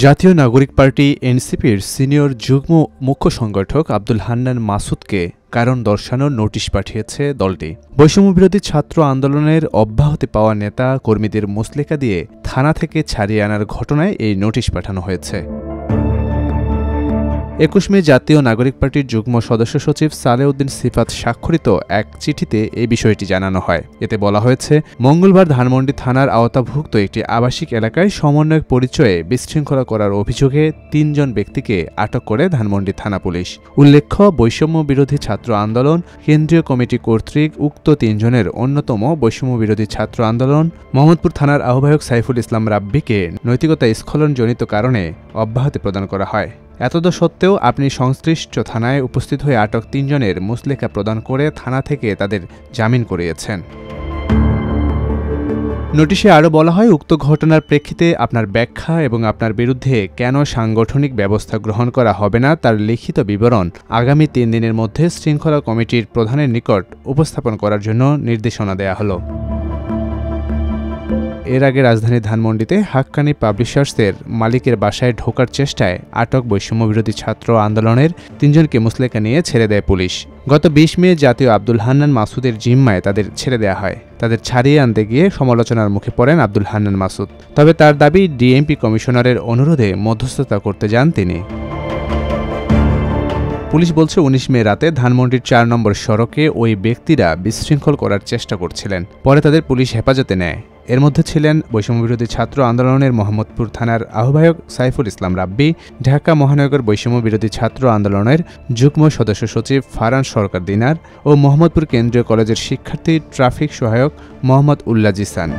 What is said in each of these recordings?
জাতীয় নাগরিক পার্টি এনসিপির সিনিয়র যুগ্ম মুখ্য সংগঠক আব্দুল হান্নান মাসুদকে কারণ দর্শানোর নোটিশ পাঠিয়েছে দলটি। বৈষম্যবিরোধী ছাত্র আন্দোলনের অব্যাহতি পাওয়া নেতা কর্মীদের মুচলেকা দিয়ে থানা থেকে ছাড়িয়ে আনার ঘটনায় এই নোটিশ পাঠানো হয়েছে। ২১ মে জাতীয় নাগরিক পার্টির যুগ্ম সদস্য সচিব সালেউদ্দিন সিফাত স্বাক্ষরিত এক চিঠিতে এই বিষয়টি জানানো হয়। এতে বলা হয়েছে, মঙ্গলবার ধানমন্ডি থানার আওতাভুক্ত একটি আবাসিক এলাকায় সমন্বয়ক পরিচয়ে বিশৃঙ্খলা করার অভিযোগে ৩ জন ব্যক্তিকে আটক করে ধানমন্ডি থানা পুলিশ। উল্লেখ্য, বৈষম্য বিরোধী ছাত্র আন্দোলন কেন্দ্রীয় কমিটি কর্তৃক উক্ত ৩ জনের অন্যতম বৈষম্য বিরোধী ছাত্র আন্দোলন মোহাম্মদপুর থানার আহ্বায়ক সাইফুল ইসলাম রাব্বিকে নৈতিকতা স্খলনজনিত কারণে অব্যাহতি প্রদান করা হয়। এতদসত্ত্বেও আপনি সংশ্লিষ্ট থানায় উপস্থিত হয়ে আটক ৩ জনের মুচলেকা প্রদান করে থানা থেকে তাদের জামিন করিয়েছেন। নোটিশে আরও বলা হয়, উক্ত ঘটনার প্রেক্ষিতে আপনার ব্যাখ্যা এবং আপনার বিরুদ্ধে কেন সাংগঠনিক ব্যবস্থা গ্রহণ করা হবে না তার লিখিত বিবরণ আগামী ৩ দিনের মধ্যে শৃঙ্খলা কমিটির প্রধানের নিকট উপস্থাপন করার জন্য নির্দেশনা দেয়া হলো। এর আগে রাজধানীর ধানমন্ডিতে হাক্কানি পাবলিশার্সের মালিকের বাসায় ঢোকার চেষ্টায় আটক বৈষম্যবিরোধী ছাত্র আন্দোলনের ৩ জনকে মুচলেকা নিয়ে ছেড়ে দেয় পুলিশ। গত ২০ মে জাতীয় আব্দুল হান্নান মাসুদের জিম্মায় তাদের ছেড়ে দেওয়া হয়। তাদের ছাড়িয়ে আনতে গিয়ে সমালোচনার মুখে পড়েন আব্দুল হান্নান মাসুদ। তবে তার দাবি, ডিএমপি কমিশনারের অনুরোধে মধ্যস্থতা করতে যান তিনি। পুলিশ বলছে, ১৯ মে রাতে ধানমন্ডির ৪ নম্বর সড়কে ওই ব্যক্তিরা বিশৃঙ্খল করার চেষ্টা করছিলেন। পরে তাদের পুলিশ হেফাজতে নেয়। এর মধ্যে ছিলেন বৈষম্যবিরোধী ছাত্র আন্দোলনের মোহাম্মদপুর থানার আহ্বায়ক সাইফুল ইসলাম রাব্বি, ঢাকা মহানগর বৈষম্যবিরোধী ছাত্র আন্দোলনের যুগ্ম সদস্য সচিব ফারহান সরকার দিনার ও মোহাম্মদপুর কেন্দ্রীয় কলেজের শিক্ষার্থী ট্রাফিক সহায়ক মোহাম্মদ উল্লাহ জিসান।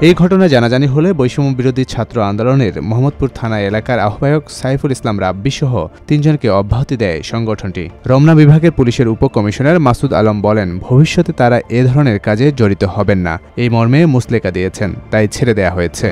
এই ঘটনা জানাজানি হলে বৈষম্যবিরোধী ছাত্র আন্দোলনের মোহাম্মদপুর থানা এলাকার আহ্বায়ক সাইফুল ইসলাম রাব্বি সহ ৩ জনকে অব্যাহতি দেয় সংগঠনটি। রমনা বিভাগের পুলিশের উপকমিশনার মাসুদ আলম বলেন, ভবিষ্যতে তারা এ ধরনের কাজে জড়িত হবেন না, এই মর্মে মুচলেকা দিয়েছেন, তাই ছেড়ে দেয়া হয়েছে।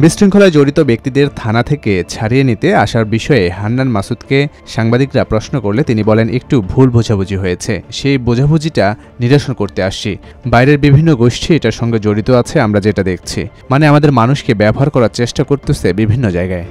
বিশৃঙ্খলায় জড়িত ব্যক্তিদের থানা থেকে ছাড়িয়ে নিতে আসার বিষয়ে হান্নান মাসুদকে সাংবাদিকরা প্রশ্ন করলে তিনি বলেন, একটু ভুল বোঝাবুঝি হয়েছে, সেই বোঝাবুঝিটা নিরসন করতে আসছি। বাইরের বিভিন্ন গোষ্ঠী এটার সঙ্গে জড়িত আছে, আমরা যেটা দেখছি, মানে আমাদের মানুষকে ব্যবহার করার চেষ্টা করতেছে বিভিন্ন জায়গায়।